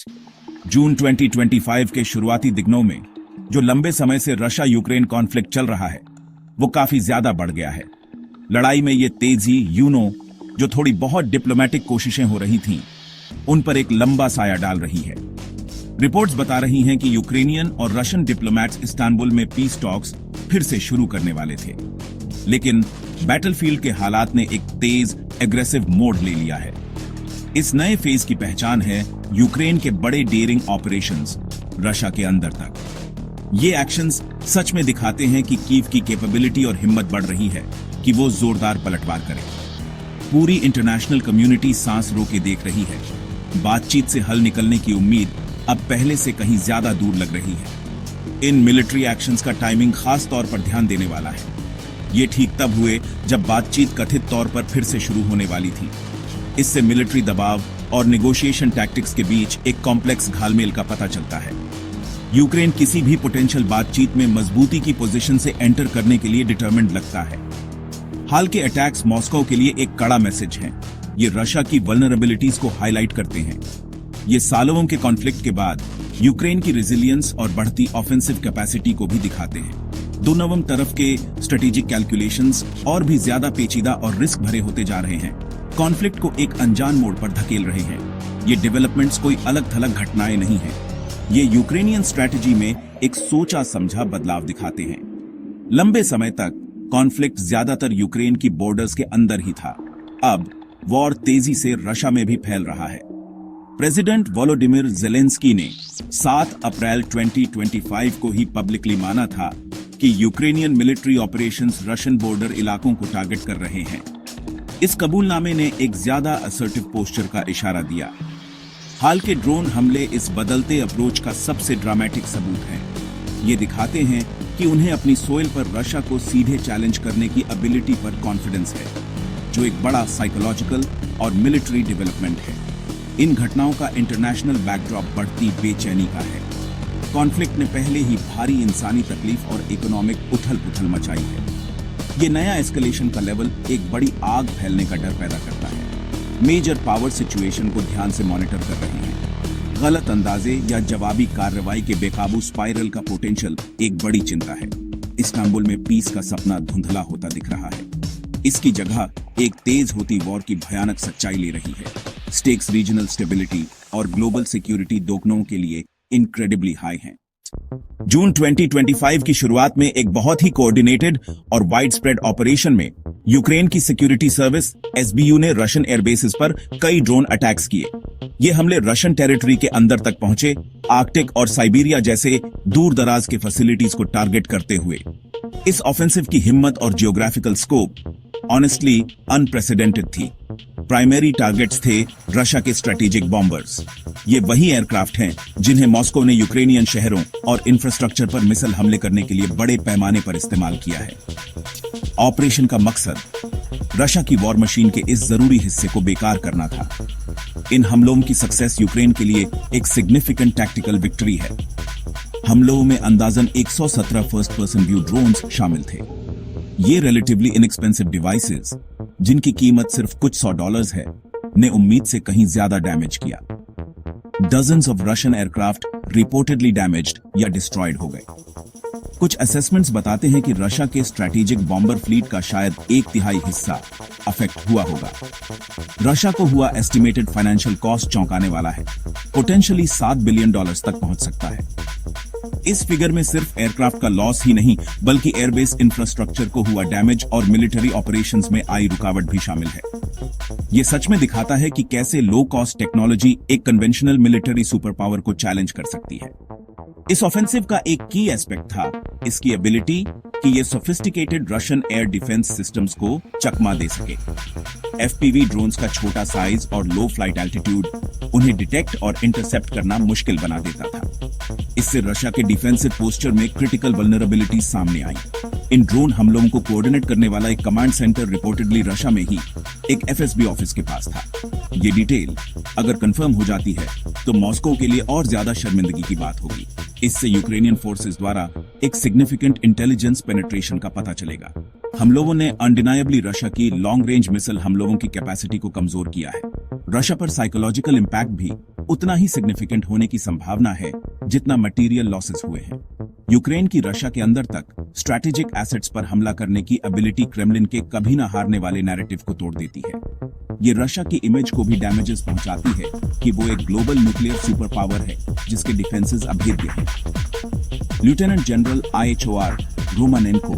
जून 2025 के शुरुआती दिनों में जो लंबे समय से रशिया यूक्रेन कॉन्फ्लिक्ट चल रहा है वो काफी ज्यादा बढ़ गया है। लड़ाई में ये तेजी जो थोड़ी बहुत डिप्लोमेटिक कोशिशें हो रही थीं, उन पर एक लंबा साया डाल रही है। रिपोर्ट्स बता रही हैं कि यूक्रेनियन और रशियन डिप्लोमैट्स इस्तांबुल में पीस टॉक्स फिर से शुरू करने वाले थे, लेकिन बैटलफील्ड के हालात ने एक तेज एग्रेसिव मोड ले लिया है। इस नए फेज की पहचान है यूक्रेन के बड़े डेयरिंग ऑपरेशंस रशिया के अंदर तक। ये एक्शंस सच में दिखाते हैं कि कीव की कैपेबिलिटी और हिम्मत बढ़ रही है कि वो जोरदार पलटवार करे। पूरी इंटरनेशनल कम्युनिटी सांस रोके देख रही है। बातचीत से हल निकलने की उम्मीद अब पहले से कहीं ज्यादा दूर लग रही है। इन मिलिट्री एक्शंस का टाइमिंग खास तौर पर ध्यान देने वाला है। ये ठीक तब हुए जब बातचीत कथित तौर पर फिर से शुरू होने वाली थी। इससे मिलिट्री दबाव और नेगोशिएशन टैक्टिक्स के बीच एक कॉम्प्लेक्स घालमेल का पता चलता है। यूक्रेन किसी भी पोटेंशियल बातचीत में मजबूती की पोजीशन से एंटर करने के लिए डिटरमिन्ड लगता है। हाल के अटैक्स मॉस्को के लिए एक कड़ा मैसेज हैं। ये रशिया की वल्नरेबिलिटीज को हाईलाइट करते हैं। ये सालों के कॉन्फ्लिक्ट के बाद यूक्रेन की रेजिलियंस और बढ़ती ऑफेंसिव कैपेसिटी को भी दिखाते हैं। दोनों तरफ के स्ट्रेटेजिक कैलकुलेशंस और भी ज्यादा पेचीदा और रिस्क भरे होते जा रहे हैं। कॉन्फ्लिक्ट को एक अनजान मोड़ पर धकेल रहे हैं। ये डेवलपमेंट्स कोई अलग थलग घटनाएं नहीं हैं। ये यूक्रेनियन स्ट्रैटेजी में एक सोचा समझा बदलाव दिखाते हैं। लंबे समय तक कॉन्फ्लिक्ट ज्यादातर यूक्रेन की बॉर्डर्स के अंदर ही था। अब वॉर तेजी से रशिया में भी फैल रहा है। प्रेसिडेंट वोलोडिमिर ज़ेलेंस्की ने 7 अप्रैल 2025 को ही पब्लिकली माना था कि Ukrainian military operations Russian border इलाकों को टारगेट कर रहे हैं। इस कबूलनामे ने एक ज्यादा असर्टिव पोस्चर का इशारा दिया। हाल के ड्रोन हमले इस बदलते अप्रोच का सबसे ड्रामेटिक सबूत हैं। ये दिखाते हैं कि उन्हें अपनी सोइल पर रशिया को सीधे चैलेंज करने की एबिलिटी पर कॉन्फिडेंस है, जो एक बड़ा साइकोलॉजिकल और मिलिट्री डेवलपमेंट है। इन घटनाओं का इंटरनेशनल बैकड्रॉप बढ़ती बेचैनी का है। कॉन्फ्लिक्ट ने पहले ही भारी इंसानी तकलीफ और इकोनॉमिक उथल-पुथल मचाई है। ये नया एस्केलेशन का लेवल एक बड़ी आग फैलने का डर पैदा करता है। मेजर पावर सिचुएशन को ध्यान से मॉनिटर कर रहे हैं। गलत अंदाजे या जवाबी कार्रवाई के बेकाबू स्पाइरल का पोटेंशियल एक बड़ी चिंता है। इस्तांबुल में पीस का सपना धुंधला होता दिख रहा है। इसकी जगह एक तेज होती वॉर की भयानक सच्चाई ले रही है। स्टेक्स रीजनल स्टेबिलिटी और ग्लोबल सिक्योरिटी दोनों के लिए इनक्रेडिबली हाई हैं। जून 2025 की शुरुआत में एक बहुत ही कोऑर्डिनेटेड और वाइड स्प्रेड ऑपरेशन में यूक्रेन की सिक्योरिटी सर्विस एसबीयू ने रशियन एयरबेसेस पर कई ड्रोन अटैक्स किए। ये हमले रशियन टेरिटरी के अंदर तक पहुंचे, आर्कटिक और साइबेरिया जैसे दूर दराज के फैसिलिटीज को टारगेट करते हुए। इस ऑफेंसिव की हिम्मत और जियोग्राफिकल स्कोप ऑनेस्टली अनप्रेसिडेंटेड थी। प्राइमरी टारगेट्स थे रशिया के स्ट्रेटेजिक बॉम्बर्स। ये वही एयरक्राफ्ट हैं जिन्हें मॉस्को ने यूक्रेनियन शहरों और इंफ्रास्ट्रक्चर पर मिसाइल हमले करने के लिए बड़े पैमाने पर इस्तेमाल किया है। ऑपरेशन का मकसद रशिया की वॉर मशीन के इस जरूरी हिस्से को बेकार करना था। इन हमलों की सक्सेस यूक्रेन के लिए एक सिग्निफिकेंट टैक्टिकल विक्ट्री है। हमलों में अंदाजन 117 फर्स्ट पर्सन व्यू ड्रोन्स शामिल थे। ये रिलेटिवली इनएक्सपेंसिव डिवाइसेस, जिनकी कीमत सिर्फ कुछ $100 है, ने उम्मीद से कहीं ज्यादा डैमेज किया। Dozens of Russian aircraft reportedly damaged या डिस्ट्रॉयड हो गए। कुछ असेसमेंट्स बताते हैं कि रशिया के स्ट्रैटेजिक बॉम्बर फ्लीट का शायद 1/3 हिस्सा अफेक्ट हुआ होगा। रशिया को हुआ एस्टिमेटेड फाइनेंशियल कॉस्ट चौंकाने वाला है। पोटेंशियली $7 बिलियन तक पहुंच सकता है। इस फिगर में सिर्फ एयरक्राफ्ट का लॉस ही नहीं, बल्कि एयरबेस इंफ्रास्ट्रक्चर को हुआ डैमेज और मिलिट्री ऑपरेशंस में आई रुकावट भी शामिल है। ये सच में दिखाता है कि कैसे लो कॉस्ट टेक्नोलॉजी एक कन्वेंशनल मिलिट्री सुपर पावर को चैलेंज कर सकती है। इस ऑफेंसिव का एक की एस्पेक्ट था इसकी एबिलिटी कि ये sophisticated Russian air defence systems को चकमा दे सके। एफपीवी ड्रोन्स का छोटा साइज और लो फ्लाइट एल्टीट्यूड उन्हें डिटेक्ट और इंटरसेप्ट करना मुश्किल बना देता था। इससे रशिया के डिफेंसिव पोस्चर में क्रिटिकल वल्नरेबिलिटीज सामने आई। इन ड्रोन हमलों को कोऑर्डिनेट करने वाला एक कमांड सेंटर रिपोर्टेडली रशिया में ही एक एफएसबी ऑफिस के पास था। ये डिटेल अगर कंफर्म हो जाती है तो मॉस्को के लिए और ज्यादा शर्मिंदगी की बात होगी। इससे यूक्रेनियन फोर्सेस द्वारा एक सिग्निफिकेंट इंटेलिजेंस पेनिट्रेशन का पता चलेगा। हम लोगों ने अनडिनायबली रशिया की लॉन्ग रेंज मिसाइल हमलों की कैपेसिटी को कमजोर किया है। रशिया पर साइकोलॉजिकल इम्पैक्ट भी उतना ही सिग्निफिकेंट होने की संभावना है जितना मटेरियल लॉसेस हुए हैं। यूक्रेन की रशिया के अंदर तक स्ट्रैटेजिक एसेट्स पर हमला करने की एबिलिटी क्रेमलिन के कभी न हारने वाले नैरेटिव को तोड़ देती है। ये रशिया की इमेज को भी डैमेजेस पहुंचाती है कि वो एक ग्लोबल न्यूक्लियर सुपर पावर है जिसके डिफेंसेस अभेद्य हैं। लेफ्टिनेंट जनरल IHOR रोमानेंको,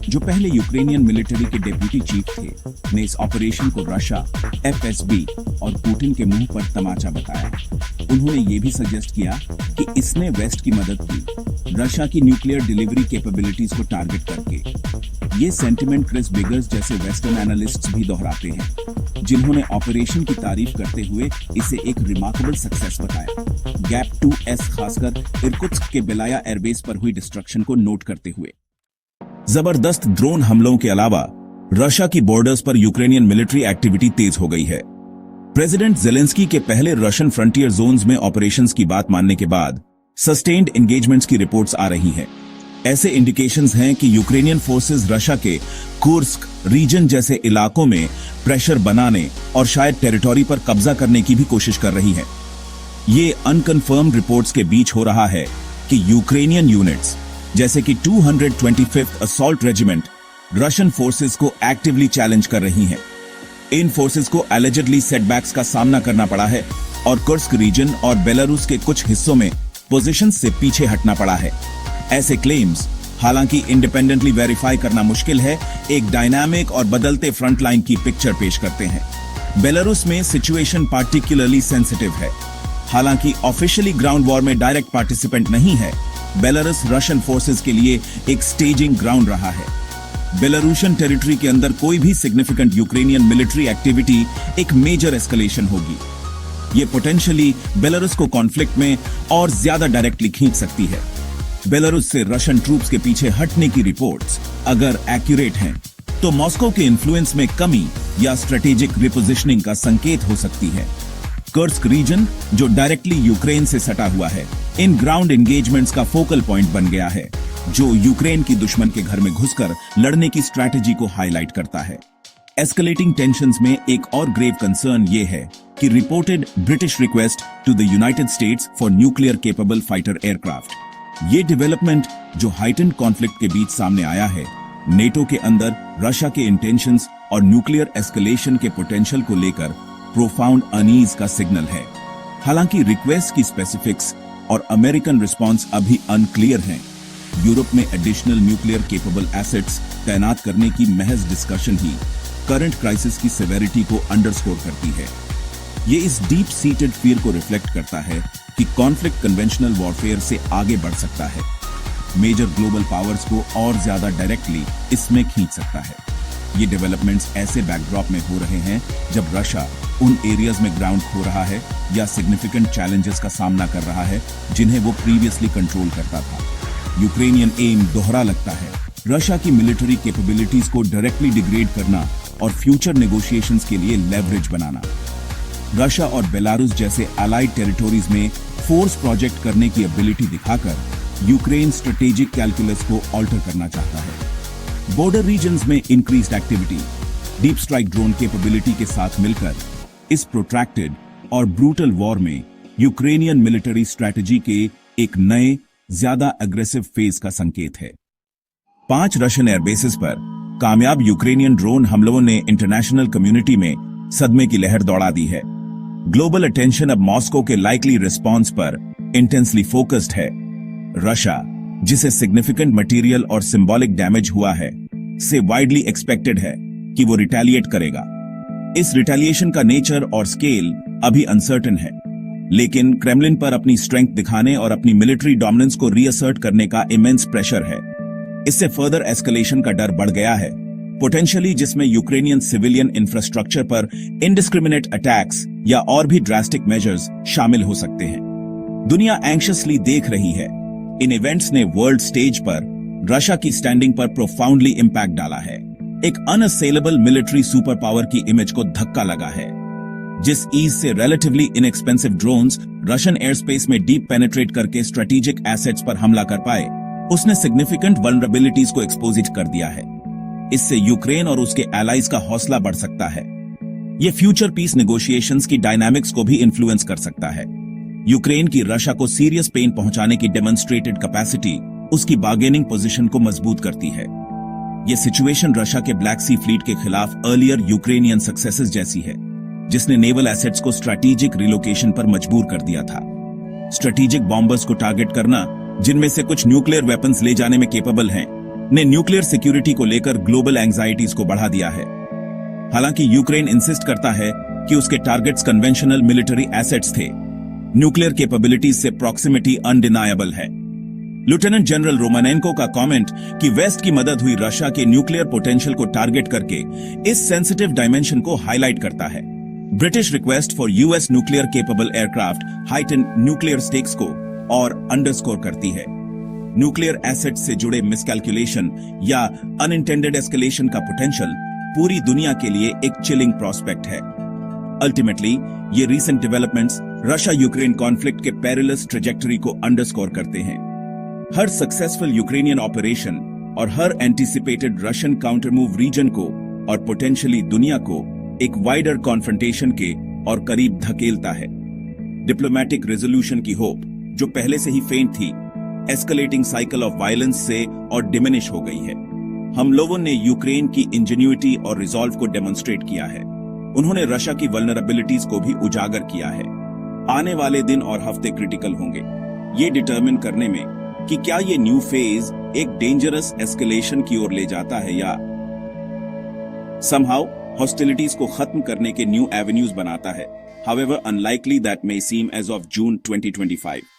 जो पहले यूक्रेनियन मिलिट्री के डेप्यूटी चीफ थे, ने इस ऑपरेशन को रशिया, FSB और पुतिन के मुंह पर तमाचा बताया। उन्होंने ये भी सजेस्ट किया कि इसने वेस्ट की मदद की रशिया की न्यूक्लियर डिलीवरी कैपेबिलिटीज को टारगेट करके। ये सेंटिमेंट क्रिस बिगर्स जैसे वेस्टर्न एनालिस्ट्स भी दोहराते हैं, जिन्होंने ऑपरेशन की तारीफ करते हुए इसे एक रिमार्केबल सक्सेस बताया। गैप 2S खासकर इरकुत्स्क के बेलाया एयरबेस पर हुई डिस्ट्रक्शन को नोट करते हुए। जबरदस्त ड्रोन हमलों के अलावा रशिया की बॉर्डर्स पर यूक्रेनियन मिलिट्री एक्टिविटी तेज हो गई है। प्रेसिडेंट जेलेंस्की के पहले रशियन फ्रंटियर जोन्स में ऑपरेशंस की बात मानने के बाद सस्टेन्ड एंगेजमेंट्स की रिपोर्ट्स आ रही हैं। ऐसे इंडिकेशंस हैं कि यूक्रेनियन फोर्सेस रशिया के कुर्स्क रीजन जैसे इलाकों में प्रेशर बनाने और शायद टेरिटोरी पर कब्जा करने की भी कोशिश कर रही हैं। ये अनकन्फर्म्ड रिपोर्ट्स के बीच हो रहा है कि यूक्रेनियन यूनिट्स जैसे कि 225th assault regiment Russian forces को एक्टिवली चैलेंज कर रही हैं। इन फोर्सेस को एलिजिडली सेटबैक्स का सामना करना पड़ा है और कुर्स्क रीजन और बेलारूस के कुछ हिस्सों में पोजीशंस से पीछे हटना पड़ा है। ऐसे क्लेम्स हालांकि इंडिपेंडेंटली वेरीफाई करना मुश्किल है, एक डायनामिक और बदलते फ्रंट लाइन की पिक्चर पेश करते हैं। बेलारूस में सिचुएशन पार्टिकुलरली सेंसिटिव है। हालांकि ऑफिशियली ग्राउंड वॉर में डायरेक्ट पार्टिसिपेंट नहीं है, बेलारूस रशियन फोर्सेस के लिए एक स्टेजिंग ग्राउंड रहा है। बेलारूशियन टेरिटरी के अंदर कोई भी सिग्निफिकेंट यूक्रेनियन मिलिट्री एक्टिविटी एक मेजर एस्केलेशन होगी। ये पोटेंशियली बेलारूस को कॉन्फ्लिक्ट में और ज्यादा डायरेक्टली खींच सकती है। बेलारूस से रशियन ट्रूप्स के पीछे हटने की रिपोर्ट्स अगर एक्यूरेट हैं, तो मॉस्को के इन्फ्लुएंस में कमी या स्ट्रेटेजिक रिपोजिशनिंग का संकेत हो सकती है। कुर्स्क रीजन, जो डायरेक्टली यूक्रेन से सटा हुआ है, इन ग्राउंड एंगेजमेंट्स का फोकल पॉइंट बन गया है, जो यूक्रेन की दुश्मन के घर में घुसकर लड़ने की स्ट्रैटेजी को हाईलाइट करता है। एस्केलेटिंग टेंशंस में एक और ग्रेव कंसर्न ये है कि reported British request to the United States for nuclear capable fighter aircraft. ये डेवलपमेंट जो हाइटेंड कॉन्फ्लिक्ट के बीच सामने आया है, नेटो के अंदर रशिया के इंटेंशंस और न्यूक्लियर एस्केलेशन के पोटेंशियल को लेकर प्रोफाउंड अनीज का सिग्नल है। हालांकि रिक्वेस्ट की स्पेसिफिक्स और अमेरिकन रिस्पांस अभी अनक्लियर हैं। यूरोप में एडिशनल न्यूक्लियर केपेबल एसेट्स तैनात करने की महज डिस्कशन ही करंट क्राइसिस की सेवेरिटी को अंडरस्कोर करती है। ये इस डीप सीटेड फियर को रिफ्लेक्ट करता है कि कॉन्फ्लिक्ट कन्वेंशनल वॉरफेयर से आगे बढ़ सकता है, मेजर ग्लोबल पावर्स को और ज्यादा डायरेक्टली इसमें खींच सकता है। ये डेवलपमेंट्स ऐसे बैकड्रॉप में हो रहे हैं जब रशिया उन एरियाज में ग्राउंड खो रहा है या सिग्निफिकेंट चैलेंजेस का सामना कर रहा है जिन्हें वो प्रीवियसली कंट्रोल करता था। यूक्रेनियन एम दोहरा लगता है, रशिया की मिलिट्री कैपेबिलिटीज को डायरेक्टली डिग्रेड करना और फ्यूचर नेगोशिएशंस के लिए लेवरेज बनाना। रशिया और बेलारूस जैसे अलाइड टेरिटोरीज में फोर्स प्रोजेक्ट करने की एबिलिटी दिखाकर यूक्रेन स्ट्रेटेजिक कैलकुलस को ऑल्टर करना चाहता है। बॉर्डर रीजन्स में increased activity, deep strike drone capability के साथ मिलकर इस प्रोट्रैक्टेड और ब्रूटल वॉर में यूक्रेनियन मिलिट्री स्ट्रैटेजी के एक नए, ज्यादा अग्रेसिव फेज का संकेत है। 5 रशियन एयरबेसेस पर कामयाब यूक्रेनियन ड्रोन हमलों ने इंटरनेशनल कम्युनिटी में सदमे की लहर दौड़ा दी है। ग्लोबल अटेंशन अब मॉस्को के लाइकली रिस्पॉन्स पर इंटेंसली फोकस्ड है। रशिया, जिसे सिग्निफिकेंट मटेरियल और सिंबॉलिक डैमेज हुआ है, से वाइडली एक्सपेक्टेड है कि वो रिटेलिएट करेगा। इस रिटेलिएशन का नेचर और स्केल अभी अनसर्टेन है, लेकिन क्रेमलिन पर अपनी स्ट्रेंथ दिखाने और अपनी मिलिट्री डोमिनेंस को रीअसर्ट करने का इमेंस प्रेशर है। इससे फर्दर एस्केलेशन का डर बढ़ गया है, पोटेंशियली जिसमें यूक्रेनियन सिविलियन इंफ्रास्ट्रक्चर पर इंडिस्क्रिमिनेट अटैक्स या और भी ड्रास्टिक मेजर्स शामिल हो सकते हैं। दुनिया एंग्शियसली देख रही है। इन इवेंट्स ने वर्ल्ड स्टेज पर रशिया की स्टैंडिंग पर प्रोफाउंडली इंपैक्ट डाला है। एक अनअसेलेबल मिलिट्री सुपर पावर की इमेज को धक्का लगा है। जिस ईज से relatively inexpensive drones Russian air space में डीप पेनिट्रेट करके स्ट्रेटेजिक एसेट्स पर हमला कर पाए, उसने सिग्निफिकेंट वल्नरेबिलिटीज को एक्सपोज कर दिया है। इससे यूक्रेन और उसके एलाइज का हौसला बढ़ सकता है। ये फ्यूचर पीस नेगोशिएशंस की डायनामिक्स को भी इन्फ्लुएंस कर सकता है। यूक्रेन की रशिया को सीरियस पेन पहुंचाने की डेमोन्स्ट्रेटेड कैपेसिटी उसकी बार्गेनिंग पोजीशन को मजबूत करती है। ये सिचुएशन रशिया के ब्लैक सी फ्लीट के खिलाफ अर्लियर यूक्रेनियन सक्सेसेस जैसी है, जिसने नेवल एसेट्स को स्ट्रैटेजिक रिलोकेशन पर मजबूर कर दिया था। स्ट्रैटेजिक बॉम्बर्स को टारगेट करना, जिनमें से कुछ न्यूक्लियर वेपन्स ले जाने में केपेबल हैं, ने न्यूक्लियर सिक्योरिटी को लेकर ग्लोबल एंग्जाइटीज को बढ़ा दिया है। हालांकि यूक्रेन इंसिस्ट करता है कि उसके टारगेट्स कन्वेंशनल मिलिट्री एसेट्स थे, न्यूक्लियर कैपेबिलिटीज से प्रॉक्सिमिटी अनडिनायबल है। लेफ्टिनेंट जनरल रोमानेंको का कमेंट कि वेस्ट की मदद हुई रशिया के न्यूक्लियर पोटेंशियल को टारगेट करके इस सेंसिटिव डायमेंशन को हाईलाइट करता है। British request for US nuclear capable aircraft heighten nuclear stakes को और अंडरस्कोर करती है। न्यूक्लियर एसेट्स से जुड़े मिसकैलकुलेशन या अनइंटेंडेड एस्केलेशन का पोटेंशियल पूरी दुनिया के लिए एक चिलिंग प्रोस्पेक्ट है। अल्टीमेटली ये recent developments Russia Ukraine conflict के पेरिलस ट्रेजेक्टरी को अंडरस्कोर करते हैं। हर सक्सेसफुल यूक्रेनियन ऑपरेशन और हर anticipated Russian counter move region को और पोटेंशियली दुनिया को एक वाइडर कॉन्फ्रंटेशन के और करीब धकेलता है। डिप्लोमेटिक रेजोल्यूशन की होप, जो पहले से ही फेंट थी, एस्केलेटिंग साइकिल ऑफ वायलेंस से और डिमिनिश हो गई है। हम लोगों ने यूक्रेन की इंजेन्युइटी और रिजॉल्व को डेमोन्स्ट्रेट किया है। उन्होंने रशिया की वल्नरेबिलिटीज को भी उजागर किया है। आने वाले दिन और हफ्ते क्रिटिकल होंगे, ये डिटरमिन करने में कि क्या ये न्यू फेज एक डेंजरस एस्केलेशन की ओर ले जाता है या समहाउ हॉस्टिलिटीज को खत्म करने के न्यू एवेन्यूज बनाता है। However unlikely that may seem as of June 2025.